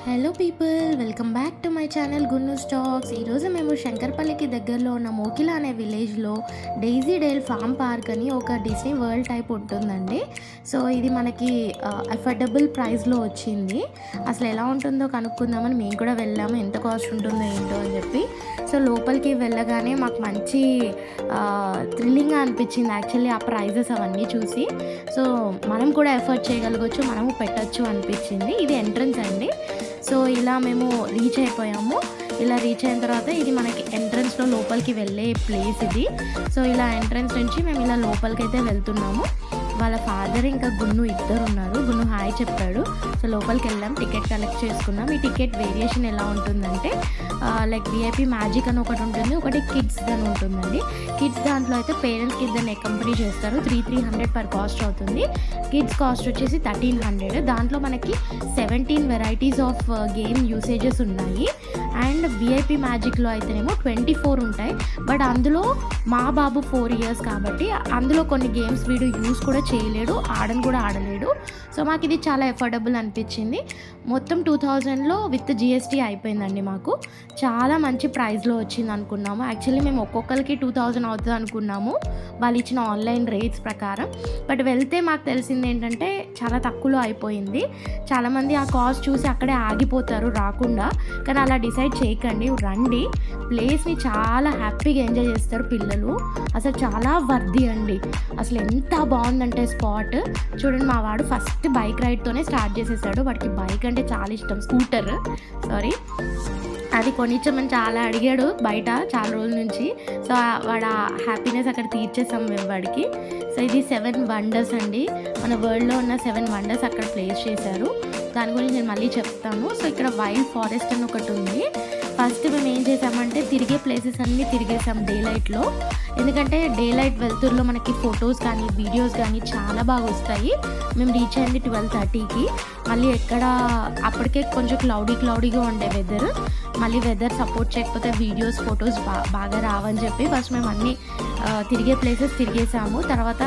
Hello people, welcome back to my channel గున్ను stocks. ఈరోజు మేము శంకర్పల్లికి దగ్గరలో ఉన్న మోకిలా అనే విలేజ్లో డైజీ డేల్ ఫామ్ పార్క్ అని ఒక డిస్నీ వరల్డ్ టైప్ ఉంటుందండి. సో ఇది మనకి అఫోర్డబుల్ ప్రైస్లో వచ్చింది. అసలు ఎలా ఉంటుందో కనుక్కుందామని మేము కూడా వెళ్ళాము, ఎంత కాస్ట్ ఉంటుందో ఏంటో అని చెప్పి. సో లోపలికి వెళ్ళగానే మాకు మంచి థ్రిల్లింగ్గా అనిపించింది యాక్చువల్లీ ఆ ప్రైజెస్ అవన్నీ చూసి. సో మనం కూడా ఎఫర్ట్ చేయగలగచ్చు, మనము పెట్టచ్చు అనిపించింది. ఇది ఎంట్రన్స్ అండి. సో ఇలా మేము రీచ్ అయిపోయాము. ఇలా రీచ్ అయిన తర్వాత ఇది మనకి ఎంట్రన్స్లో లోపలికి వెళ్ళే ప్లేస్ ఇది. సో ఇలా ఎంట్రన్స్ నుంచి మేము ఇలా లోపలికి అయితే వెళ్తున్నాము. వాళ్ళ ఫాదర్ ఇంకా గున్ను ఇద్దరు ఉన్నారు. గున్ను హాయ్ చెప్పాడు. సో లోపలికి వెళ్ళాం, టికెట్ కలెక్ట్ చేసుకున్నాం. ఈ టికెట్ వేరియేషన్ ఎలా ఉంటుందంటే లైక్ విఐపి మ్యాజిక్ అని ఒకటి ఉంటుంది, ఒకటి కిడ్స్ అని ఉంటుందండి. కిడ్స్ దాంట్లో అయితే పేరెంట్స్కి ఇద్దరిని అకంపెనీ చేస్తారు. 300 పర్ కాస్ట్ అవుతుంది. కిడ్స్ కాస్ట్ వచ్చేసి 1300. దాంట్లో మనకి 17 వెరైటీస్ ఆఫ్ గేమ్ యూసేజెస్ ఉన్నాయి. అండ్ విఐపి మ్యాజిక్లో అయితేనేమో 24 ఉంటాయి. బట్ అందులో మా బాబు 4 years కాబట్టి అందులో కొన్ని గేమ్స్ వీడు యూస్ కూడా చేయలేడు, ఆడలేడు. సో మాకు ఇది చాలా అఫోర్డబుల్ అనిపించింది. మొత్తం 2000లో విత్ జిఎస్టీ అయిపోయిందండి. మాకు చాలా మంచి ప్రైస్లో వచ్చింది అనుకున్నాము. యాక్చువల్లీ మేము ఒక్కొక్కరికి 2000 అవుతుంది అనుకున్నాము వాళ్ళు ఇచ్చిన ఆన్లైన్ రేట్స్ ప్రకారం. బట్ వెళ్తే మాకు తెలిసింది ఏంటంటే చాలా తక్కువలో అయిపోయింది. చాలామంది ఆ కాస్ట్ చూసి అక్కడే ఆగిపోతారు రాకుండా. కానీ అలా డిసైడ్ చేయకండి, రండి. ప్లేస్ని చాలా హ్యాపీగా ఎంజాయ్ చేస్తారు పిల్లలు. అసలు చాలా వర్ది అండి. అసలు ఎంత బాగుందంటే స్పాట్ చూడండి. మా వాడు ఫస్ట్ బైక్ రైడ్తోనే స్టార్ట్ చేసేసాడు. వాడికి బైక్ అంటే చాలా ఇష్టం, స్కూటర్ అది కొనిచ్చమని చాలా అడిగాడు బయట చాలా రోజుల నుంచి. సో వాడు ఆ హ్యాపీనెస్ అక్కడ తీర్చేసాం మేము వాడికి. సో ఇది 7 వండర్స్ అండి. మన వరల్డ్లో ఉన్న 7 వండర్స్ అక్కడ ప్లేస్ చేశారు. దాని గురించి నేను మళ్ళీ చెప్తాను. సో ఇక్కడ వైల్డ్ ఫారెస్ట్ అని ఒకటి ఉంది. ఫస్ట్ మేము ఏం చేసామంటే తిరిగే ప్లేసెస్ అన్నీ తిరిగేసాం డే లైట్లో. ఎందుకంటే డే లైట్ వెళ్తుర్లో మనకి ఫొటోస్ కానీ వీడియోస్ కానీ చాలా బాగా వస్తాయి. మేము రీచ్ అయింది 12:30కి. మళ్ళీ అప్పటికే కొంచెం క్లౌడీగా ఉండే వెదర్. మళ్ళీ వెదర్ సపోర్ట్ చేయకపోతే వీడియోస్ ఫొటోస్ బాగా రావని చెప్పి ఫస్ట్ మేము అన్నీ తిరిగే ప్లేసెస్ తిరిగేసాము. తర్వాత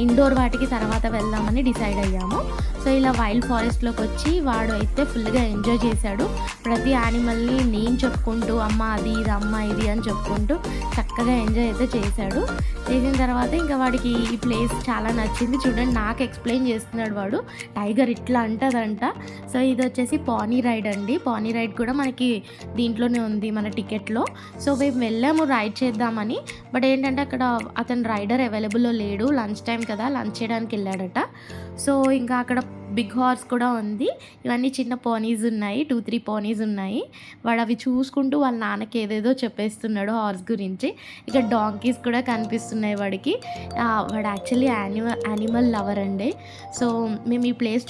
ఇండోర్ వాటికి తర్వాత వెళ్దామని డిసైడ్ అయ్యాము. సో ఇలా వైల్డ్ ఫారెస్ట్లోకి వచ్చి వాడు అయితే ఫుల్గా ఎంజాయ్ చేశాడు. ప్రతి యానిమల్ని నేను చెప్పుకుంటూ అమ్మ అది ఇది, అమ్మ ఇది అని చెప్పుకుంటూ చక్కగా ఎంజాయ్ అయితే చేశాడు. చేసిన తర్వాత ఇంకా వాడికి ఈ ప్లేస్ చాలా నచ్చింది. చూడండి, నాకు ఎక్స్ప్లెయిన్ చేస్తున్నాడు వాడు. టైగర్ ఇట్లా అంటదంట. సో ఇది వచ్చేసి పానీ రైడ్ అండి. పానీ రైడ్ కూడా మనకి దీంట్లోనే ఉంది మన టికెట్లో. సో మేము వెళ్ళాము రైడ్ చేద్దామని. బట్ ఏంటంటే అక్కడ అతను రైడర్ అవైలబుల్లో లేడు. లంచ్ టైం కదా, లంచ్ చేయడానికి వెళ్ళాడట. సో ఇంకా అక్కడ బిగ్ హార్స్ కూడా ఉంది. ఇవన్నీ చిన్న పోనీస్ ఉన్నాయి, 2-3 పోనీస్ ఉన్నాయి. వాడు అవి చూసుకుంటూ వాళ్ళ నాన్నకి ఏదేదో చెప్పేస్తున్నాడు హార్స్ గురించి. ఇక డాంకీస్ కూడా కనిపిస్తున్నాయి వాడికి. వాడు యాక్చువల్లీ యానిమల్ లవర్ అండి. సో మేము ఈ ప్లేస్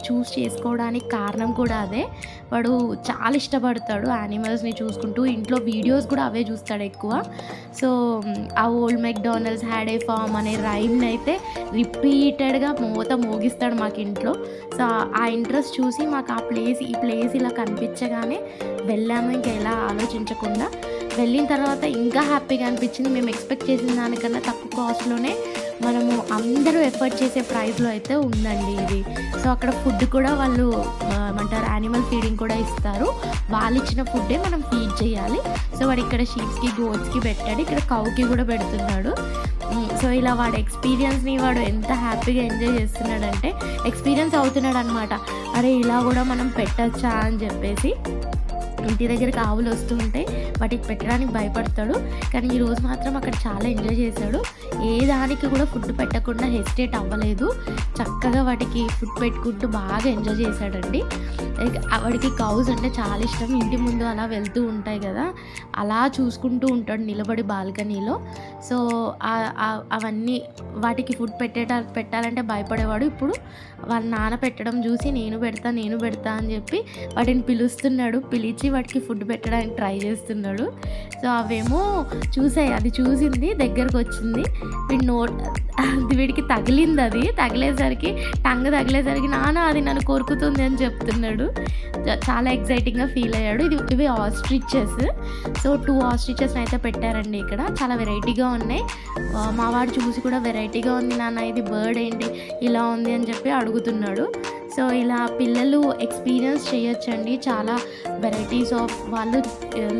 చూస్ చేసుకోవడానికి కారణం కూడా అదే. వాడు చాలా ఇష్టపడతాడు యానిమల్స్ని చూసుకుంటూ. ఇంట్లో వీడియోస్ కూడా అవే చూస్తాడు ఎక్కువ. సో ఆ old McDonald had a farm అనే రైమ్ని అయితే రిపీటెడ్గా మోగిస్తాడు మాకు ఇంట్లో. సో ఆ ఇంట్రెస్ట్ చూసి మాకు ఈ ప్లేస్ ఇలా కనిపించగానే వెళ్ళాము. ఇంకా ఎలా ఆలోచించకుండా వెళ్ళిన తర్వాత ఇంకా హ్యాపీగా అనిపించింది. మేము ఎక్స్పెక్ట్ చేసిన దానికన్నా తక్కువ కాస్ట్లోనే మనము అందరూ ఎఫర్ట్ చేసే ప్రైస్లో అయితే ఉందండి ఇది. సో అక్కడ ఫుడ్ కూడా వాళ్ళు ఏమంటారు యానిమల్ ఫీడింగ్ కూడా ఇస్తారు. వాళ్ళు ఇచ్చిన ఫుడ్డే మనం ఫీడ్ చేయాలి. సో వాడు ఇక్కడ షీప్స్కి గోట్స్కి పెట్టాడు, ఇక్కడ కౌకి కూడా పెడుతున్నాడు. సో ఇలా వాడు ఎక్స్పీరియన్స్ని వాడు ఎంత హ్యాపీగా ఎంజాయ్ చేస్తున్నాడంటే ఎక్స్పీరియన్స్ అవుతున్నాడు అనమాట. అరే ఇలా కూడా మనం పెట్టచ్చా అని చెప్పేసి. ఇంటి దగ్గరికి ఆవులు వస్తూ ఉంటాయి, వాటికి పెట్టడానికి భయపడతాడు. కానీ ఈరోజు మాత్రం అక్కడ చాలా ఎంజాయ్ చేశాడు. ఏ దానికి కూడా ఫుడ్ పెట్టకుండా హెసిటేట్ అవ్వలేదు. చక్కగా వాటికి ఫుడ్ పెట్టుకుంటూ బాగా ఎంజాయ్ చేశాడండి. వాడికి కౌస్ అంటే చాలా ఇష్టం. ఇంటి ముందు అలా వెళ్తూ ఉంటాయి కదా, అలా చూసుకుంటూ ఉంటాడు నిలబడి బాల్కనీలో. సో అవన్నీ వాటికి ఫుడ్ పెట్టాలంటే భయపడేవాడు. ఇప్పుడు వాళ్ళ నాన్న పెట్టడం చూసి నేను పెడతా అని చెప్పి వాటిని పిలుస్తున్నాడు. పిలిచి వాటికి ఫుడ్ పెట్టడానికి ట్రై చేస్తున్నాడు. సో అవేమో అది చూసింది, దగ్గరకు వచ్చింది. వీడికి తగిలింది. అది టంగ్ తగిలేసరికి నాన్న అది నన్ను కొరుకుతుంది అని చెప్తున్నాడు. చాలా ఎక్సైటింగ్గా ఫీల్ అయ్యాడు. ఇవి ఆస్ట్రిచెస్. సో 2 ఆస్ట్రిచెస్ అయితే పెట్టారండి ఇక్కడ. చాలా వెరైటీగా ఉన్నాయి. మా వాడు చూసి కూడా వెరైటీగా ఉంది నాన్న, ఇది బర్డ్ ఏంటి ఇలా ఉంది అని చెప్పి అడుగుతున్నాడు. సో ఇలా పిల్లలు ఎక్స్పీరియన్స్ చేయొచ్చండి. చాలా వెరైటీస్ ఆఫ్ వాళ్ళు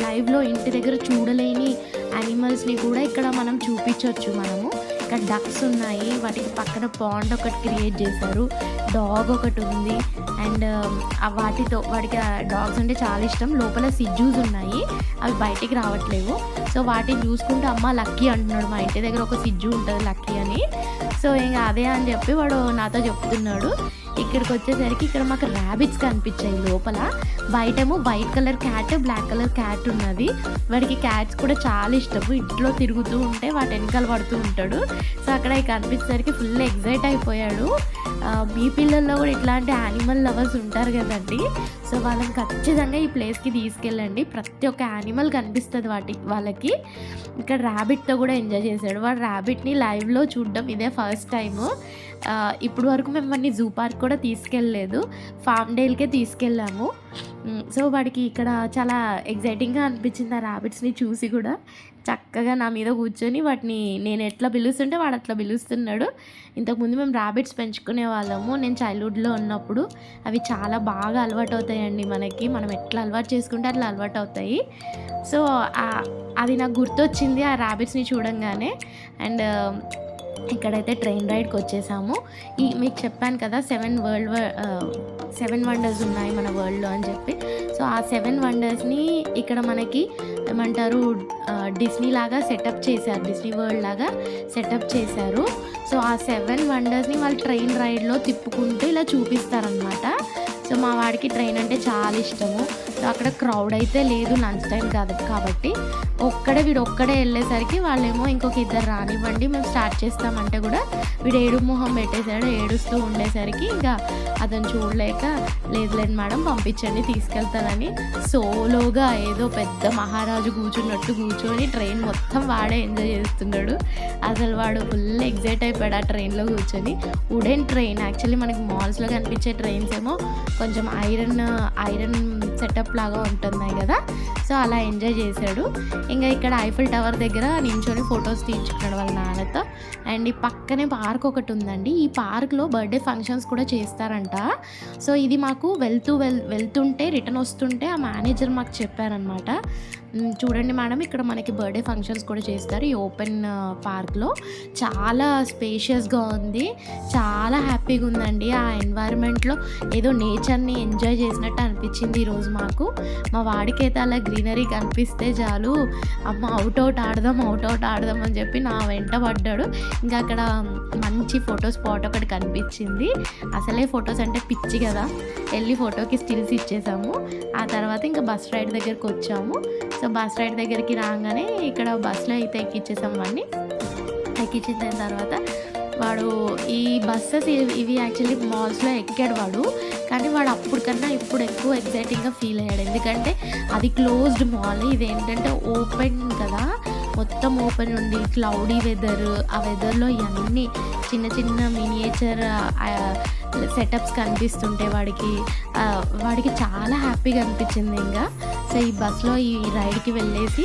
లైవ్లో ఇంటి దగ్గర చూడలేని యానిమల్స్ని కూడా ఇక్కడ మనం చూపించవచ్చు. ఇక్కడ డక్స్ ఉన్నాయి, వాటికి పక్కన పాండ్ ఒకటి క్రియేట్ చేశారు, డాగ్ ఒకటి ఉంది. అండ్ వాడికి డాగ్స్ అంటే చాలా ఇష్టం. లోపల సిజ్జూస్ ఉన్నాయి, అవి బయటికి రావట్లేవు. సో వాటిని చూసుకుంటూ అమ్మ లక్కీ అంటున్నాడు. మా ఇంటి దగ్గర ఒక సిజ్జు ఉంటుంది లక్కీ అని. సో ఇంకా అదే అని చెప్పి వాడు నాతో చెప్తున్నాడు. ఇక్కడికి వచ్చేసరికి ఇక్కడ మాకు ర్యాబిట్స్ కనిపించాయి లోపల. బయటేమో white colour cat, black colour cat ఉన్నది. వాడికి క్యాట్స్ కూడా చాలా ఇష్టము. ఇంట్లో తిరుగుతూ ఉంటే వాటి వెనకాల పడుతూ ఉంటాడు. సో అక్కడ కనిపించేసరికి ఫుల్ ఎగ్జైట్ అయిపోయాడు. మీ పిల్లల్లో కూడా ఇట్లాంటి యానిమల్ లవర్స్ ఉంటారు కదండి. సో వాళ్ళని ఖచ్చితంగా ఈ ప్లేస్కి తీసుకెళ్ళండి. ప్రతి ఒక్క యానిమల్ కనిపిస్తుంది వాళ్ళకి. ఇక్కడ ర్యాబిట్తో కూడా ఎంజాయ్ చేశాడు. వాడు ర్యాబిట్ని లైవ్లో చూడడం ఇదే ఫస్ట్ టైము. ఇప్పుడు వరకు మిమ్మల్ని జూ పార్క్ కూడా తీసుకెళ్ళలేదు, ఫామ్ డేల్కే తీసుకెళ్ళాము. సో వాడికి ఇక్కడ చాలా ఎగ్జైటింగ్గా అనిపించింది ఆ ర్యాబిట్స్ని చూసి కూడా. చక్కగా నా మీద కూర్చొని వాటిని నేను ఎట్లా పిలుస్తుంటే వాడు అట్లా పిలుస్తున్నాడు. ఇంతకుముందు మేము ర్యాబిట్స్ పెంచుకునే వాళ్ళము నేను చైల్డ్హుడ్లో ఉన్నప్పుడు. అవి చాలా బాగా అలవాటు అవుతాయండి మనకి. మనం ఎట్లా అలవాటు చేసుకుంటే అట్లా అలవాటు అవుతాయి. సో అది నాకు గుర్తొచ్చింది ఆ ర్యాబిట్స్ని చూడంగానే. అండ్ ఇక్కడైతే ట్రైన్ రైడ్కి వచ్చేసాము. మీకు చెప్పాను కదా 7 వండర్స్ ఉన్నాయి మన వరల్డ్లో అని చెప్పి. సో ఆ 7 వండర్స్ని ఇక్కడ మనకి ఏమంటారు డిస్నీ లాగా సెటప్ చేశారు, డిస్నీ వరల్డ్ లాగా సెటప్ చేశారు. సో ఆ 7 వండర్స్ని వాళ్ళు ట్రైన్ రైడ్లో తిప్పుకుంటూ ఇలా చూపిస్తారనమాట. సో మా వాడికి ట్రైన్ అంటే చాలా ఇష్టము. సో అక్కడ క్రౌడ్ అయితే లేదు, లంచ్ టైం కాదు కాబట్టి. వీడు ఒక్కడే వెళ్ళేసరికి వాళ్ళేమో ఇంకొక ఇద్దరు రానివ్వండి మేము స్టార్ట్ చేస్తామంటే కూడా వీడు ఏడు మొహం పెట్టేశాడు. ఏడుస్తూ ఉండేసరికి ఇంకా అతను చూడలేక లేదు మేడం పంపించండి తీసుకెళ్తానని సోలోగా ఏదో పెద్ద మహారాజు కూర్చున్నట్టు కూర్చొని ట్రైన్ మొత్తం వాడే ఎంజాయ్ చేస్తున్నాడు. అసలు వాడు ఫుల్ ఎగ్జైట్ అయిపోయాడు ఆ ట్రైన్లో కూర్చొని. వుడెన్ ట్రైన్ యాక్చువల్లీ మనకి మాల్స్లో కనిపించే ట్రైన్స్ ఏమో కొంచెం ఐరన్ సెటప్ లాగా ఉంటున్నాయి కదా. సో అలా ఎంజాయ్ చేశాడు. ఇంకా ఇక్కడ ఐఫిల్ టవర్ దగ్గర నించొని ఫొటోస్ తీయించుకున్నాడు వాళ్ళ నాన్నతో. అండ్ ఈ పక్కనే పార్క్ ఒకటి ఉందండి. ఈ పార్క్లో బర్త్డే ఫంక్షన్స్ కూడా చేస్తారంట. సో ఇది మాకు వెళ్తుంటే రిటర్న్ వస్తుంటే ఆ మేనేజర్ మాకు చెప్పారనమాట. చూడండి మేడం ఇక్కడ మనకి బర్త్డే ఫంక్షన్స్ కూడా చేస్తారు ఈ ఓపెన్ పార్క్లో. చాలా స్పేషియస్గా ఉంది, చాలా హ్యాపీగా ఉందండి. ఆ ఎన్వైరన్మెంట్లో ఏదో నేచర్ని ఎంజాయ్ చేసినట్టు అనిపించింది ఈరోజు మాకు. మా వాడికైతే అలా గ్రీనరీ కనిపిస్తే చాలు అమ్మ అవుట్ ఆడదాం అని చెప్పి నా వెంట పడ్డాడు. ఇంకా అక్కడ మంచి ఫోటో స్పాట్ ఒకటి కనిపించింది. అసలే ఫొటోస్ అంటే పిచ్చి కదా, వెళ్ళి ఫోటోకి స్టిల్స్ ఇచ్చేసాము. ఆ తర్వాత ఇంకా బస్ రైడ్ దగ్గరికి వచ్చాము. సో బస్ రైడ్ దగ్గరికి రాగానే ఇక్కడ బస్సులో అయితే ఎక్కించేసాం వాడిని. ఎక్కించిన తర్వాత వాడు ఈ బస్సెస్ ఇవి యాక్చువల్లీ మాల్స్లో ఎక్కాడు వాడు. కానీ వాడు అప్పటికన్నా ఇప్పుడు ఎక్కువ ఎగ్జైటింగ్గా ఫీల్ అయ్యాడు. ఎందుకంటే అది క్లోజ్డ్ మాల్, ఇది ఏంటంటే ఓపెన్ కదా, మొత్తం ఓపెన్ ఉంది. క్లౌడీ వెదర్, ఆ వెదర్లో ఇవన్నీ చిన్న మినియేచర్ సెటప్స్ కనిపిస్తుంటే వాడికి చాలా హ్యాపీగా అనిపించింది. ఇంకా సో ఈ బస్లో ఈ రైడ్కి వెళ్ళేసి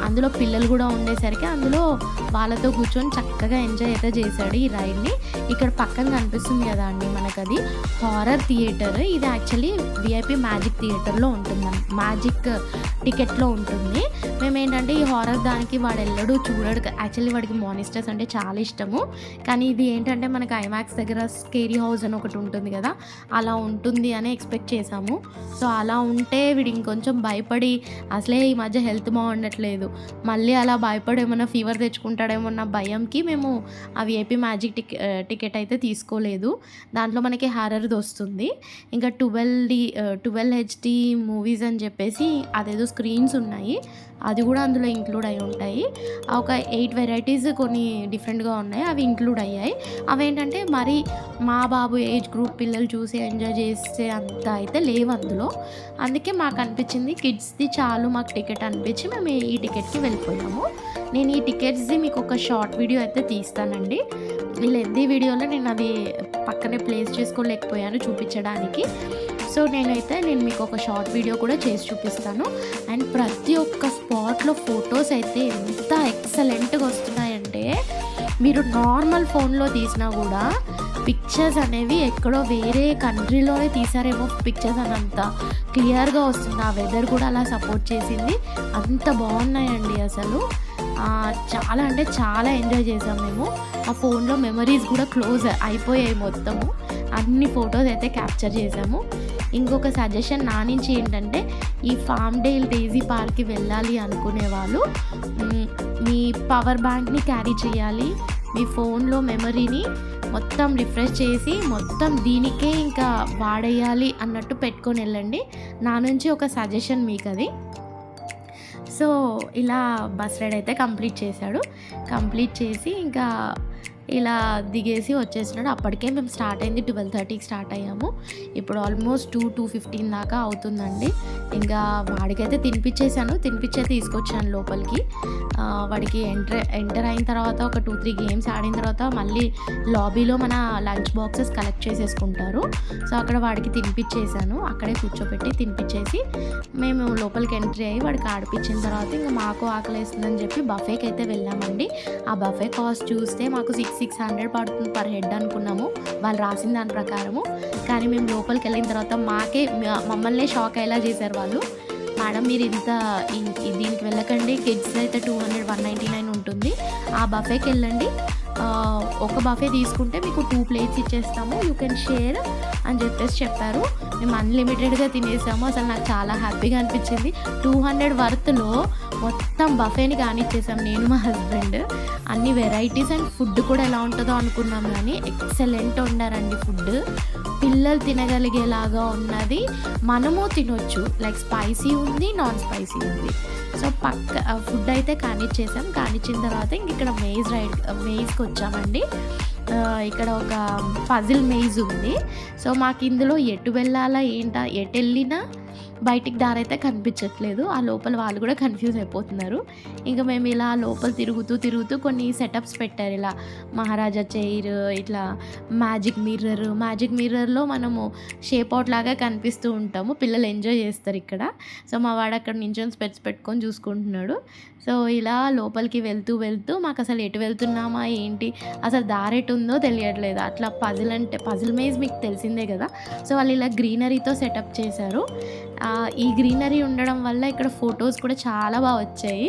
అందులో పిల్లలు కూడా ఉండేసరికి అందులో వాళ్ళతో కూర్చొని చక్కగా ఎంజాయ్ అయితే చేశాడు ఈ రైడ్ని. ఇక్కడ పక్కన కనిపిస్తుంది కదా అండి మనకు అది హారర్ థియేటర్. ఇది యాక్చువల్లీ విఐపి మ్యాజిక్ థియేటర్లో ఉంటుంది, మ్యాజిక్ టికెట్లో ఉంటుంది. మేమేంటంటే ఈ హారర్ దానికి వాడు వెళ్ళడు, చూడడు. యాక్చువల్లీ వాడికి మానిస్టర్స్ అంటే చాలా ఇష్టము. కానీ ఇది ఏంటంటే మనకి ఐమాక్స్ దగ్గర స్కేరీ హౌస్ అని ఒకటి ఉంటుంది కదా, అలా ఉంటుంది అని ఎక్స్పెక్ట్ చేసాము. సో అలా ఉంటే వీడు ఇంకొంచెం భయపడి, అసలే ఈ మధ్య హెల్త్ బాగుండట్లేదు, మళ్ళీ అలా భయపడి ఏమన్నా ఫీవర్ తెచ్చుకుంటాడేమన్న భయంకి మేము ఆ విఐపి మ్యాజిక్ టికెట్ అయితే తీసుకోలేదు. దాంట్లో మనకి హారర్ది వస్తుంది. ఇంకా 12 HD మూవీస్ అని చెప్పేసి అదేదో స్క్రీన్స్ ఉన్నాయి, అది కూడా అందులో ఇంక్లూడ్ అయి ఉంటాయి. ఒక 8 వెరైటీస్ కొన్ని డిఫరెంట్గా ఉన్నాయి, అవి ఇంక్లూడ్ అయ్యాయి. అవేంటంటే మరి మా బాబు ఏజ్ గ్రూప్ పిల్లలు చూసి ఎంజాయ్ చేసే అంత అయితే లేవు అందులో. అందుకే మాకు అనిపించింది కిడ్స్ది చాలు మాకు టికెట్ అనిపించి మేము ఈ టికెట్కి వెళ్ళిపోయాము. నేను ఈ టికెట్స్ది మీకు ఒక షార్ట్ వీడియో అయితే తీస్తానండి. ఈ లెంతీ వీడియోలో నేను అది పక్కనే ప్లేస్ చేసుకోలేకపోయాను చూపించడానికి. సో నేను మీకు ఒక షార్ట్ వీడియో కూడా చేసి చూపిస్తాను. అండ్ ప్రతి ఒక్క స్పాట్లో ఫొటోస్ అయితే ఎంత ఎక్సలెంట్గా వస్తున్నాయంటే మీరు నార్మల్ ఫోన్లో తీసినా కూడా పిక్చర్స్ అనేవి ఎక్కడో వేరే కంట్రీలోనే తీసారేమో పిక్చర్స్ అని అంత క్లియర్గా వస్తుంది. ఆ వెదర్ కూడా అలా సపోర్ట్ చేసింది. అంత బాగున్నాయండి అసలు. చాలా అంటే చాలా ఎంజాయ్ చేసాం మేము. మా ఫోన్లో మెమరీస్ కూడా క్లోజ్ అయిపోయాయి మొత్తము. అన్ని ఫొటోస్ అయితే క్యాప్చర్ చేసాము. ఇంకొక సజెషన్ నా నుంచి ఏంటంటే, ఈ ఫార్మ్డేల్ డైజీ పార్క్కి వెళ్ళాలి అనుకునే వాళ్ళు మీ పవర్ బ్యాంక్ని క్యారీ చేయాలి. మీ ఫోన్లో మెమరీని మొత్తం రిఫ్రెష్ చేసి మొత్తం దీనికే ఇంకా వాడేయాలి అన్నట్టు పెట్టుకొని వెళ్ళండి. నా నుంచి ఒక సజెషన్ మీకు అది. సో ఇలా బస్ రైడ్ అయితే కంప్లీట్ చేశాడు. కంప్లీట్ చేసి ఇంకా ఇలా దిగేసి వచ్చేసినాడు. అప్పటికే మేము స్టార్ట్ అయింది 12:30కి స్టార్ట్ అయ్యాము. ఇప్పుడు ఆల్మోస్ట్ 2:15 దాకా అవుతుందండి. ఇంకా వాడికైతే తినిపించేసాను, తినిపించే తీసుకొచ్చాను లోపలికి. వాడికి ఎంటర్ అయిన తర్వాత ఒక 2-3 గేమ్స్ ఆడిన తర్వాత మళ్ళీ లాబీలో మన లంచ్ బాక్సెస్ కలెక్ట్ చేసేసుకుంటారు. సో అక్కడ వాడికి తినిపించేసాను. అక్కడే కూర్చోపెట్టి తినిపించేసి మేము లోపలికి ఎంట్రీ అయ్యి వాడికి ఆడిపించిన తర్వాత ఇంకా మాకు ఆకలేస్తుందని చెప్పి బఫేకి అయితే వెళ్ళామండి. ఆ బఫే కాస్ట్ చూస్తే మాకు 600 పడుతుంది పర్ హెడ్ అనుకున్నాము, వాళ్ళు రాసిన దాని ప్రకారము. కానీ మేము లోపలికి వెళ్ళిన తర్వాత మమ్మల్ని షాక్ అయ్యేలా చేశారు వాళ్ళు. మేడం మీరు దీనికి వెళ్ళకండి, కిడ్స్ అయితే 200-199 ఉంటుంది. ఆ బఫేకి వెళ్ళండి, ఒక బఫే తీసుకుంటే మీకు 2 ప్లేట్స్ ఇచ్చేస్తాము, యూ కెన్ షేర్ అని చెప్పారు. మేము అన్లిమిటెడ్గా తినేసాము. అసలు నాకు చాలా హ్యాపీగా అనిపించింది. 200 వర్త్లో మొత్తం బఫేని కానిచ్చేసాం నేను మా హస్బెండ్. అన్ని వెరైటీస్ అండ్ ఫుడ్ కూడా ఎలా ఉంటుందో అనుకున్నాం, కానీ ఎక్సలెంట్ వండారండి ఫుడ్. పిల్లలు తినగలిగేలాగా ఉన్నది, మనము తినొచ్చు. లైక్ స్పైసీ ఉంది, నాన్ స్పైసీ ఉంది. సో ఫుడ్ అయితే కానిచ్చేసాం. కానిచ్చిన తర్వాత ఇంక ఇక్కడ మెయిజ్కి వచ్చామండి. ఇక్కడ ఒక పజిల్ మెయిజ్ ఉంది. సో మాకు ఇందులో ఎటు వెళ్ళాలా ఎటు వెళ్ళినా బయటికి దారైతే కనిపించట్లేదు. ఆ లోపల వాళ్ళు కూడా కన్ఫ్యూజ్ అయిపోతున్నారు. ఇంకా మేము ఇలా లోపల తిరుగుతూ కొన్ని సెటప్స్ పెట్టారు. ఇలా మహారాజా చైర్, ఇట్లా మ్యాజిక్ మిర్రర్లో మనము షేప్ అవుట్ లాగా కనిపిస్తూ ఉంటాము. పిల్లలు ఎంజాయ్ చేస్తారు ఇక్కడ. సో మా వాడు అక్కడ నించొని స్పెట్స్ పెట్టుకొని చూసుకుంటున్నాడు. సో ఇలా లోపలికి వెళ్తూ మాకు అసలు ఎటు వెళ్తున్నామా ఏంటి, అసలు దారెటు ఉందో తెలియట్లేదు. అట్లా పజిల్ మేజ్ మీకు తెలిసిందే కదా. సో వాళ్ళు ఇలా గ్రీనరీతో సెటప్ చేశారు. ఈ గ్రీనరీ ఉండడం వల్ల ఇక్కడ ఫొటోస్ కూడా చాలా బాగా వచ్చాయి.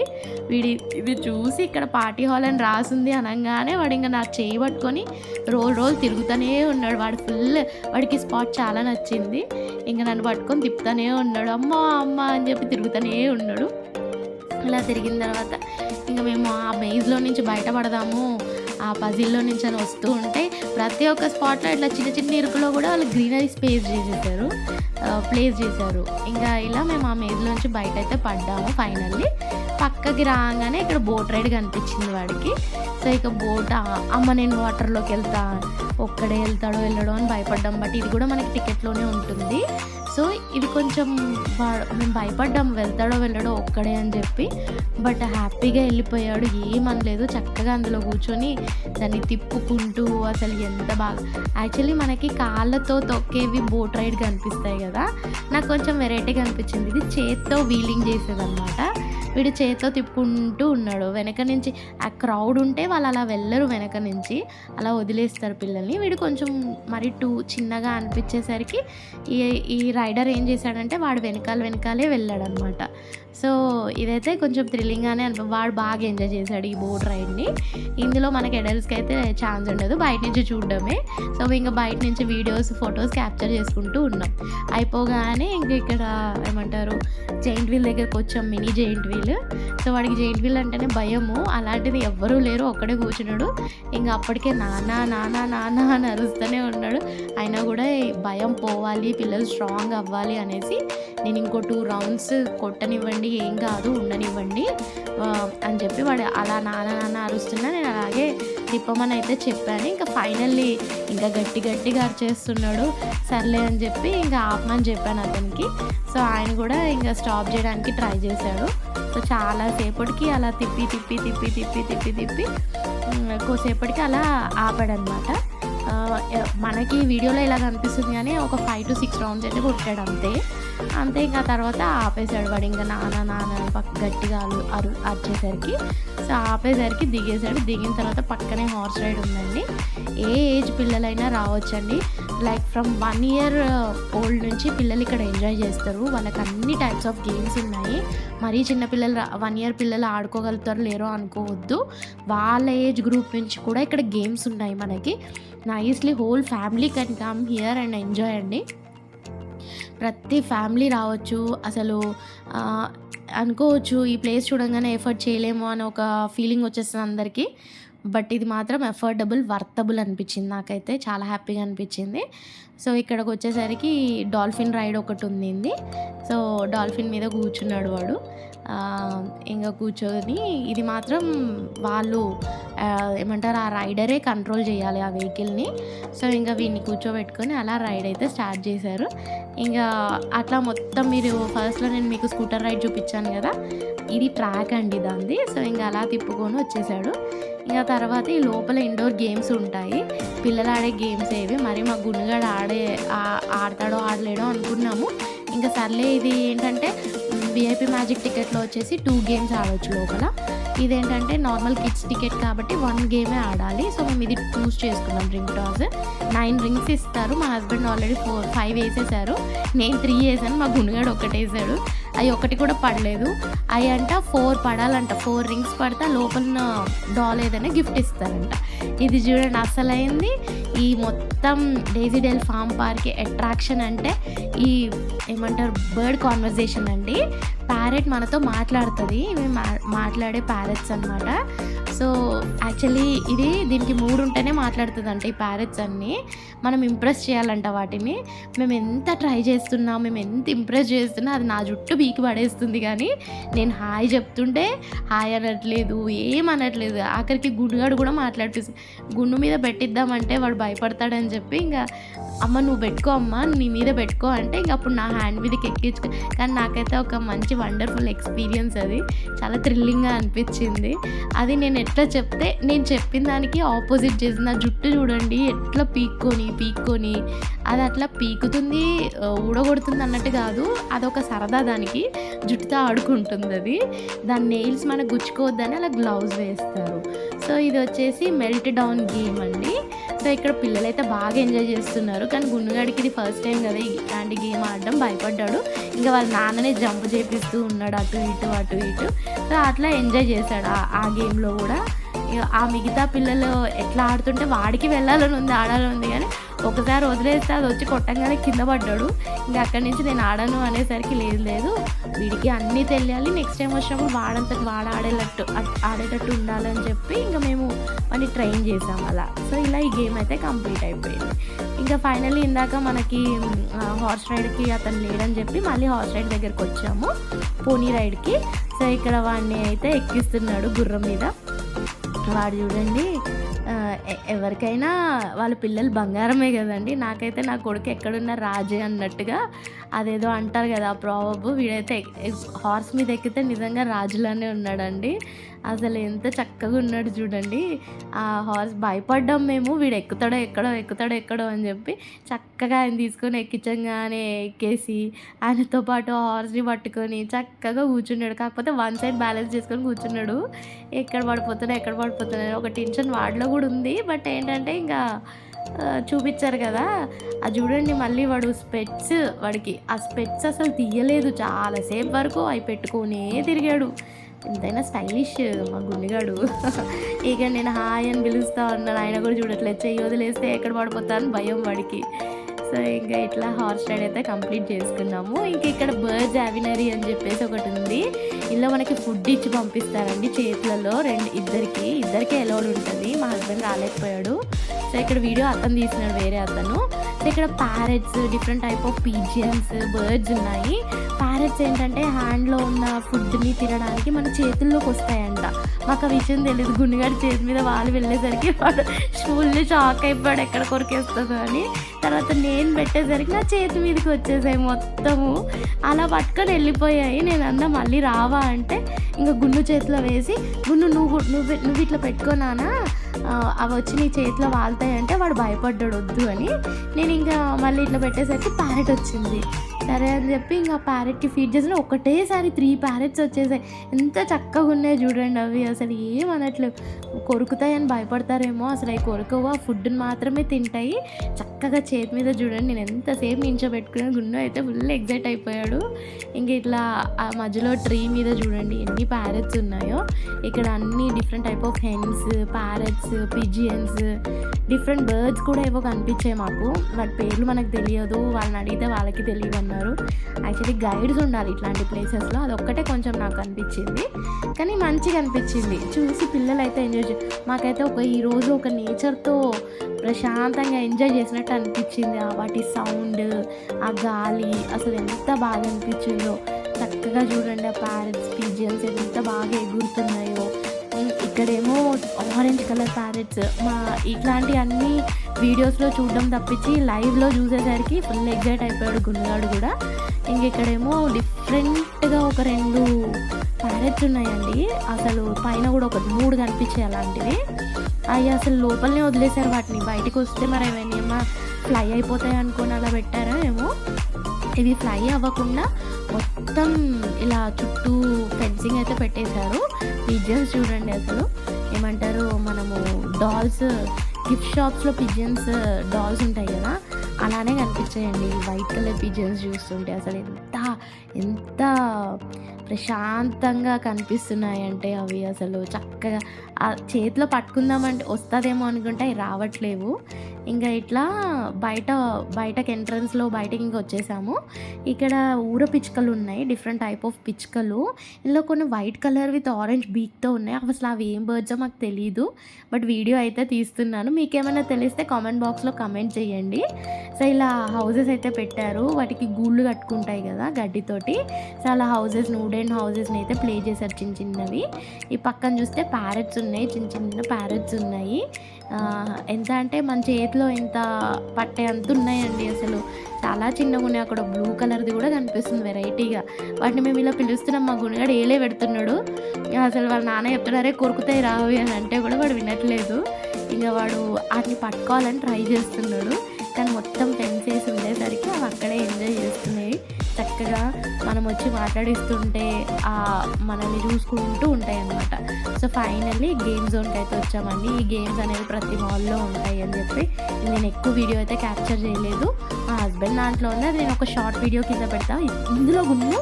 ఇది చూసి ఇక్కడ పార్టీ హాల్ అని రాసింది అనగానే వాడు ఇంకా నా చేయి పట్టుకొని రోల్ తిరుగుతూనే ఉన్నాడు. వాడికి స్పాట్ చాలా నచ్చింది. ఇంకా నన్ను పట్టుకొని తిప్పుతూనే ఉన్నాడు. అమ్మ అని చెప్పి తిరుగుతూనే ఉన్నాడు. ఇలా తిరిగిన తర్వాత ఇంకా మేము ఆ మెయిజ్లో నుంచి బయటపడదాము, ఆ పజిల్లో నుంచి అని వస్తూ ఉంటే ప్రతి ఒక్క స్పాట్లో ఇట్లా చిన్న ఇరుకులో కూడా వాళ్ళు గ్రీనరీ ప్లేస్ చేశారు. ఇంకా ఇలా మేము ఆ మెయిజ్లోంచి బయట అయితే పడ్డాము. ఫైనల్లీ పక్కకి రాగానే ఇక్కడ బోట్ రైడ్ కనిపించింది వాడికి. సో ఇక నేను వాటర్లోకి ఒక్కడే వెళ్ళడో అని భయపడ్డాం. బట్ ఇది కూడా మనకి టికెట్లోనే ఉంటుంది. సో ఇది కొంచెం మేము భయపడ్డాం, వెళ్ళడో ఒక్కడే అని చెప్పి. బట్ హ్యాపీగా వెళ్ళిపోయాడు, ఏమనలేదు. చక్కగా అందులో కూర్చొని దాన్ని తిప్పుకుంటూ అసలు ఎంత బాగా. యాక్చువల్లీ మనకి కాళ్ళతో తొక్కేవి బోట్ రైడ్ కనిపిస్తాయి కదా, నాకు కొంచెం వెరైటీగా అనిపించింది. ఇది చేత్తో వీలింగ్ చేసేదన్నమాట. వీడు చేత్తో తిప్పుకుంటూ ఉన్నాడు. వెనక నుంచి ఆ క్రౌడ్ ఉంటే వాళ్ళు అలా వెళ్ళరు, వెనక నుంచి అలా వదిలేస్తారు పిల్లల్ని. వీడు కొంచెం మరి చిన్నగా అనిపించేసరికి ఈ రైడర్ ఏం చేశాడంటే వాడు వెనకాలే వెళ్ళాడనమాట. సో ఇదైతే కొంచెం థ్రిల్లింగ్గానే వాడు బాగా ఎంజాయ్ చేశాడు ఈ బోట్ రైడ్ని. ఇందులో మనకి అడల్ట్స్కి అయితే ఛాన్స్ ఉండదు, బయట నుంచి చూడడమే. సో ఇంకా బయట నుంచి ఫొటోస్ క్యాప్చర్ చేసుకుంటూ ఉన్నాం. అయిపోగానే ఇంక ఇక్కడ ఏమంటారు జెయింట్ వీల్ దగ్గరకు వచ్చాం, మినీ జెయింట్ వీల్. సో వాడికి జెయింట్ వీల్ అంటేనే భయము. అలాంటిది ఎవ్వరూ లేరు, ఒక్కడే కూర్చున్నాడు. ఇంకా అప్పటికే నాన్న అని అరుస్తూనే ఉన్నాడు. అయినా కూడా భయం పోవాలి, పిల్లలు స్ట్రాంగ్ అవ్వాలి అనేసి నేను ఇంకో 2 రౌండ్స్ కొట్టనివ్వండి, ఏం కాదు ఉండనివ్వండి అని చెప్పి వాడు అలా నాన్న అరుస్తున్నా నేను అలాగే తిప్పమని అయితే చెప్పాను. ఇంకా ఫైనల్లీ ఇంకా గట్టిగా అరిచేస్తున్నాడు. సర్లే అని చెప్పి ఇంకా ఆపమని చెప్పాను అతనికి. సో ఆయన కూడా ఇంకా స్టాప్ చేయడానికి ట్రై చేశాడు. సో చాలాసేపటికి అలా తిప్పి కోసేపటికి అలా ఆపాడనమాట. మనకి వీడియోలో ఇలా కనిపిస్తుంది కానీ ఒక 5 to 6 రౌండ్స్ అయితే కొట్టాడు అంతే. ఇంకా తర్వాత ఆపేశాడు వాడు. ఇంకా నాన్న గట్టిగా అరిచేసరికి సో ఆపేసరికి దిగేశాడు. దిగిన తర్వాత పక్కనే హార్స్ రైడ్ ఉందండి. ఏ ఏజ్ పిల్లలైనా రావచ్చండి. లైక్ ఫ్రమ్ 1 ఇయర్ ఓల్డ్ నుంచి పిల్లలు ఇక్కడ ఎంజాయ్ చేస్తారు. వాళ్ళకి అన్ని టైప్స్ ఆఫ్ గేమ్స్ ఉన్నాయి. మరీ చిన్న పిల్లలు 1 ఇయర్ పిల్లలు ఆడుకోగలుగుతారో లేరో అనుకోవద్దు. వాళ్ళ ఏజ్ గ్రూప్ నుంచి కూడా ఇక్కడ గేమ్స్ ఉన్నాయి మనకి. Nicely whole family can come here and enjoy అండి. ప్రతి ఫ్యామిలీ రావచ్చు. అసలు అనుకోవచ్చు ఈ ప్లేస్ చూడంగానే ఎఫర్ట్ చేయలేము అని ఒక ఫీలింగ్ వచ్చేస్తుంది అందరికీ. బట్ ఇది మాత్రం అఫోర్డబుల్, వర్తబుల్ అనిపించింది నాకైతే. చాలా హ్యాపీగా అనిపించింది. సో ఇక్కడికి వచ్చేసరికి డాల్ఫిన్ రైడ్ ఒకటి ఉంది. సో డాల్ఫిన్ మీద కూర్చున్నాడు వాడు. ఇంకా కూర్చొని ఇది మాత్రం వాళ్ళు ఏమంటారు, ఆ రైడరే కంట్రోల్ చేయాలి ఆ వెహికల్ని. సో ఇంకా వీడిని కూర్చోబెట్టుకొని అలా రైడ్ అయితే స్టార్ట్ చేశారు. ఇంకా అట్లా మొత్తం మీరు ఫస్ట్లో నేను మీకు స్కూటర్ రైడ్ చూపించాను కదా, ఇది ట్రాక్ అండి దాన్ని. సో ఇంకా అలా తిప్పుకొని వచ్చేసాడు. ఇంకా తర్వాత ఈ లోపల ఇండోర్ గేమ్స్ ఉంటాయి, పిల్లలు ఆడే గేమ్స్ ఏవి. మరి మా గుణగాడు ఆడతాడో ఆడలేడో అనుకున్నాము. ఇంకా సర్లే, ఇది ఏంటంటే విఐపి మ్యాజిక్ టికెట్లో వచ్చేసి 2 గేమ్స్ ఆడవచ్చు లోపల. ఇదేంటంటే నార్మల్ కిడ్స్ టికెట్ కాబట్టి 1 గేమే ఆడాలి. సో మేము ఇది చూస్ చేసుకున్నాం, రింగ్ టాస్. 9 రింగ్స్ ఇస్తారు. మా హస్బెండ్ ఆల్రెడీ 5 వేసేసారు, నేను 3 వేసాను, మా గుణగాడు 1 వేసాడు. అవి 1 కూడా పడలేదు. అవి అంట 4 పడాలంట. 4 రింగ్స్ పడితే లోపల డాల్ ఏదైనా గిఫ్ట్ ఇస్తారంట. ఇది చూడండి అసలైంది. ఈ మొత్తం Daisy Dale form park attraction అంటే ఈ ఏమంటారు, బర్డ్ కాన్వర్జేషన్ అండి. ప్యారెట్ మనతో మాట్లాడుతుంది. ఇవి మాట్లాడే ప్యారెట్స్ అనమాట. సో యాక్చువల్లీ దీనికి 3 ఉంటేనే మాట్లాడుతుందంట ఈ ప్యారెట్స్ అన్నీ. మనం ఇంప్రెస్ చేయాలంట వాటిని. మేము ఎంత ట్రై చేస్తున్నా, మేము ఎంత ఇంప్రెస్ చేస్తున్నా అది నా జుట్టు బీకి పడేస్తుంది. కానీ నేను హాయ్ చెప్తుంటే హాయ్ అనట్లేదు, ఏమనట్లేదు. ఆఖరికి గుండుగాడు కూడా మాట్లాడిపిస్తుంది. గుండు మీద పెట్టిద్దామంటే వాడు భయపడతాడని చెప్పి ఇంకా అమ్మ నువ్వు పెట్టుకో, అమ్మ నీ మీద పెట్టుకో అంటే ఇంక అప్పుడు నా హ్యాండ్ మీదకి ఎక్కించుకో. కానీ నాకైతే ఒక మంచి వండర్ఫుల్ ఎక్స్పీరియన్స్ అది. చాలా థ్రిల్లింగ్గా అనిపించింది. అది నేను ఎట్లా చెప్తే నేను చెప్పిన దానికి ఆపోజిట్ చేసింది. నా జుట్టు చూడండి ఎట్లా పీక్కొని అది అట్లా పీకుతుంది, ఊడగొడుతుంది అన్నట్టు కాదు. అదొక సరదా, దానికి జుట్టుతో ఆడుకుంటుంది అది. దాని నెయిల్స్ మనకు గుచ్చుకోవద్దని అలా గ్లౌజ్ వేస్తారు. సో ఇది వచ్చేసి మెల్ట్ డౌన్ గేమ్ అండి. సో ఇక్కడ పిల్లలైతే బాగా ఎంజాయ్ చేస్తున్నారు. కానీ గుండుగాడికి ఇది ఫస్ట్ టైం కదా ఇలాంటి గేమ్ ఆడడం, భయపడ్డాడు. ఇంకా వాళ్ళ నాన్ననే జంప్ చేపిస్తూ ఉన్నాడు అటు ఇటు. సో అట్లా ఎంజాయ్ చేశాడు ఆ గేమ్లో కూడా. ఆ మిగతా పిల్లలు ఎట్లా ఆడుతుంటే వాడికి వెళ్ళాలని ఉంది, ఆడాలని ఉంది. కానీ ఒకసారి వదిలేస్తే అది వచ్చి కొట్టంగానే కింద పడ్డాడు. ఇంకా అక్కడి నుంచి నేను ఆడను అనేసరికి లేదు వీడికి అన్నీ తెలియాలి, నెక్స్ట్ టైం వచ్చినప్పుడు వాడంతకు ఆడేటట్టు ఉండాలని చెప్పి ఇంకా మేము వాడిని ట్రైన్ చేసాం అలా. సో ఇలా ఈ గేమ్ అయితే కంప్లీట్ అయిపోయింది. ఇంకా ఫైనల్లీ ఇందాక మనకి హార్స్ రైడ్కి అతను లేడని చెప్పి మళ్ళీ హార్స్ రైడ్ దగ్గరికి వచ్చాము, పోనీ రైడ్కి. సో ఇక్కడ వాడిని అయితే ఎక్కిస్తున్నాడు గుర్రం మీద. వాడు చూడండి, ఎవరికైనా వాళ్ళ పిల్లలు బంగారమే కదండి. నాకైతే నా కొడుకు ఎక్కడున్న రాజే అన్నట్టుగా అదేదో అంటారు కదా ప్రావర్బ్. వీడైతే హార్స్ మీద ఎక్కితే నిజంగా రాజులానే ఉన్నాడండి. అసలు ఎంత చక్కగా ఉన్నాడు చూడండి. ఆ హార్స్ భయపడ్డాం మేము, వీడు ఎక్కుతాడో అని చెప్పి చక్కగా ఆయన తీసుకొని ఎక్కించగానే ఎక్కేసి ఆయనతో పాటు హార్స్ని పట్టుకొని చక్కగా కూర్చున్నాడు. కాకపోతే 1 సైడ్ బ్యాలెన్స్ చేసుకొని కూర్చున్నాడు. ఎక్కడ పడిపోతున్నా ఒక టెన్షన్ వాడిలో కూడా ఉంది. బట్ ఏంటంటే ఇంకా చూపించారు కదా, అది చూడండి మళ్ళీ వాడికి ఆ స్పెట్స్ అసలు తీయలేదు. చాలాసేపు వరకు అవి పెట్టుకొనే తిరిగాడు. ఎంతైనా స్టైలిష్ మా గుండెగాడు. ఇక నేను హాయ్ అని పిలుస్తూ ఉన్నాను, ఆయన కూడా చూడట్లేదు. చెయ్యి వదిలేస్తే ఎక్కడ పడిపోతాను భయం వాడికి. సో ఇంకా ఇట్లా హార్స్ రైడ్ అయితే కంప్లీట్ చేసుకున్నాము. ఇంక ఇక్కడ బర్డ్స్ యావినరీ అని చెప్పేసి ఒకటి ఉంది. ఇలా మనకి ఫుడ్ ఇచ్చి పంపిస్తారండి చేతులలో. ఇద్దరికి అలౌడ్ ఉంటుంది. మా హస్బెండ్ రాలేకపోయాడు. సో ఇక్కడ వీడియో అతను తీసినాడు, వేరే అతను. సో ఇక్కడ parrots, different type of pigeons, birds ఉన్నాయి. ప్యారెట్స్ ఏంటంటే హ్యాండ్లో ఉన్న ఫుడ్ని తినడానికి మన చేతుల్లోకి వస్తాయంట. మాకు ఆ విషయం తెలియదు. గుండెగాడి చేతి మీద వాళ్ళు వెళ్ళేసరికి వాడు ఫుల్ షాక్ అయిపోయాడు, ఎక్కడ కొరికేస్తుందో అని. తర్వాత నేను పెట్టేసరికి నా చేతి మీదకి వచ్చేసాయి మొత్తము. అలా పట్టుకొని వెళ్ళిపోయాయి. నేను అన్నా మళ్ళీ రావా అంటే ఇంకా గుండు చేతిలో వేసి, గుండు నువ్వు ఇట్లా పెట్టుకున్నానా, అవి వచ్చి నీ చేతిలో వాళ్తాయి అంటే వాడు భయపడ్డాడు వద్దు అని. నేను ఇంకా మళ్ళీ ఇట్లా పెట్టేసరికి ప్యారెట్ వచ్చింది. సరే అని చెప్పి ఇంకా ప్యారెట్‌కి ఫీడ్ చేసిన ఒకటేసారి 3 ప్యారెట్స్ వచ్చేసాయి. ఎంత చక్కగా ఉన్నాయి చూడండి అవి. అసలు ఏమనట్లేవు. కొరుకుతాయని భయపడతారేమో, అసలు అవి కొరకవు. ఆ ఫుడ్‌ని మాత్రమే తింటాయి. చక్కగా చేతి మీద చూడండి నేను ఎంతసేపు నించోబెట్టుకున్నాను. గున్ను అయితే ఫుల్ ఎక్సైట్ అయిపోయాడు. ఇంక ఇట్లా ఆ మధ్యలో ట్రీ మీద చూడండి ఎన్ని ప్యారెట్స్ ఉన్నాయో. ఇక్కడ అన్ని different type of hence, parrots, pigeons, different birds కూడా ఏవో కనిపించాయి మాకు. వాటి పేర్లు మనకు తెలియదు, వాళ్ళని అడిగితే వాళ్ళకి తెలియదన్నారు. యాక్చువల్లీ గైడ్స్ ఉండాలి ఇట్లాంటి ప్లేసెస్లో, అదొక్కటే కొంచెం నాకు అనిపించింది. కానీ మంచిగా అనిపించింది చూసి. పిల్లలు అయితే ఎంజాయ్ మాకైతే ఈరోజు ఒక నేచర్తో ప్రశాంతంగా ఎంజాయ్ చేసినట్టు అనిపించింది. వాటి సౌండ్, ఆ గాలి అసలు ఎంత బాగా అనిపించిందో. చక్కగా చూడండి ఆ ప్యారెట్స్, పిజియన్స్ ఎంత బాగా ఎగురుతున్నాయో. ఇక్కడేమో ఆరెంజ్ కలర్ ప్యారెట్స్. ఇట్లాంటి అన్ని వీడియోస్లో చూడడం తప్పించి లైవ్లో చూసేసరికి ఫుల్ ఎగ్జైట్ అయిపోయాడు గున్నగాడు కూడా. ఇక్కడేమో డిఫరెంట్గా ఒక 2 ప్యారెట్స్ ఉన్నాయండి. అసలు పైన కూడా ఒక 3 కనిపించాయి అలాంటివి. అవి అసలు లోపలనే వదిలేశారు వాటిని. బయటకు వస్తే మరి ఏమన్నా ఫ్లై అయిపోతాయి అనుకొని అలా పెట్టారా ఏమో. ఇవి ఫ్లై అవ్వకుండా మొత్తం ఇలా చుట్టూ ఫెన్సింగ్ అయితే పెట్టేశారు. పిజియన్స్ చూడండి అసలు ఏమంటారు, మనము డాల్స్ గిఫ్ట్ షాప్స్లో పిజియన్స్ డాల్స్ ఉంటాయి కదా, అలానే కనిపించాయండి వైట్ కలర్ పిజియన్స్ చూస్తుంటే. అసలు ఎంత ప్రశాంతంగా కనిపిస్తున్నాయంటే అవి. అసలు చక్కగా ఆ చేతిలో పట్టుకుందామంటే వస్తుందేమో అనుకుంటే అవి రావట్లేవు. ఇంకా ఇట్లా బయటకి ఎంట్రన్స్లో బయటకి ఇంకా వచ్చేసాము. ఇక్కడ ఊర పిచ్చుకలు ఉన్నాయి, డిఫరెంట్ టైప్ ఆఫ్ పిచ్చుకలు. ఇందులో కొన్ని వైట్ కలర్ విత్ ఆరెంజ్ బీక్తో ఉన్నాయి. అసలు అవి ఏం బర్డ్సో మాకు తెలీదు, బట్ వీడియో అయితే తీస్తున్నాను. మీకేమైనా తెలిస్తే కామెంట్ బాక్స్లో కమెంట్ చేయండి. సో ఇలా హౌజెస్ అయితే పెట్టారు, వాటికి గూళ్ళు కట్టుకుంటాయి కదా గడ్డితోటి. సో అలా వుడెన్ హౌజెస్ని అయితే ప్లే చేశారు చిన్న చిన్నవి. ఈ పక్కన చూస్తే ప్యారెట్స్ ఉన్నాయి, చిన్న చిన్న ప్యారెట్స్ ఉన్నాయి. ఎంత అంటే మన చేతిలో ఇంత పట్టే అంత ఉన్నాయండి. అసలు చాలా చిన్నగా ఉన్నాయి. అక్కడ బ్లూ కలర్ది కూడా కనిపిస్తుంది వెరైటీగా. వాటిని మేము ఇలా పిలుస్తున్నాం, మా గుణగాడు ఏలే పెడుతున్నాడు. అసలు వాళ్ళ నాన్న చెప్తున్నారే కొరుకుతాయి రావి అని అంటే కూడా వాడు వినట్లేదు. ఇంకా వాడు వాటిని పట్టుకోవాలని ట్రై చేస్తున్నాడు. కానీ మొత్తం ఫెన్స్ వేసి ఉండేసరికి అవి అక్కడే ఎంజాయ్ చేస్తున్నాయి. చక్కగా మనం వచ్చి మాట్లాడిస్తుంటే మనల్ని చూసుకుంటూ ఉంటాయి అన్నమాట. సో ఫైనల్లీ గేమ్ జోన్కి అయితే వచ్చామండి. ఈ గేమ్స్ అనేవి ప్రతి మాల్లో ఉంటాయి అని చెప్పి నేను ఎక్కువ వీడియో అయితే క్యాప్చర్ చేయలేదు. మా హస్బెండ్ దాంట్లో ఉంది, అది నేను ఒక షార్ట్ వీడియో కింద పెడతా. ఇందులో గున్ను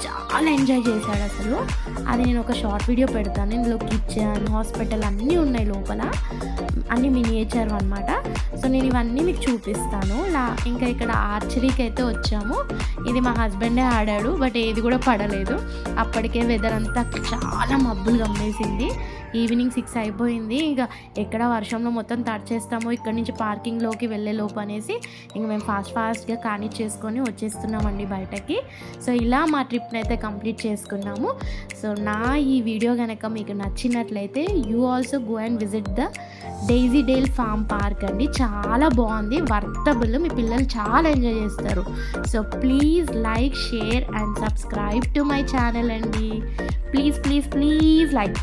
చాలా ఎంజాయ్ చేశాడు అసలు. అది నేను ఒక షార్ట్ వీడియో పెడతాను. ఇందులో కిచెన్, హాస్పిటల్ అన్నీ ఉన్నాయి లోపల, అన్నీ మినియేచర్ అనమాట. సో నేను ఇవన్నీ మీకు చూపిస్తాను. ఇంకా ఇక్కడ ఆర్చరీకి అయితే వచ్చాము. ఇది మా హస్బెండే ఆడాడు, బట్ ఏది కూడా పడలేదు. అప్పటికే వెదర్ అంతా చాలా మబ్బులు గమ్మేసింది. ఈవినింగ్ 6 అయిపోయింది. ఇక ఎక్కడ వర్షంలో మొత్తం తడిచేస్తామో ఇక్కడ నుంచి పార్కింగ్లోకి వెళ్ళే లోపు అనేసి ఇంక మేము ఫాస్ట్గా కానిచ్చేసుకొని వచ్చేస్తున్నామండి బయటకి. సో ఇలా మా ట్రిప్ని అయితే కంప్లీట్ చేసుకున్నాము. సో ఈ వీడియో కనుక మీకు నచ్చినట్లయితే you also go and visit the Daisy Dale form Park అండి. చాలా బాగుంది, వర్తబుల్. మీ పిల్లలు చాలా ఎంజాయ్ చేస్తారు. So please like, share and subscribe to my channel అండి. Please like.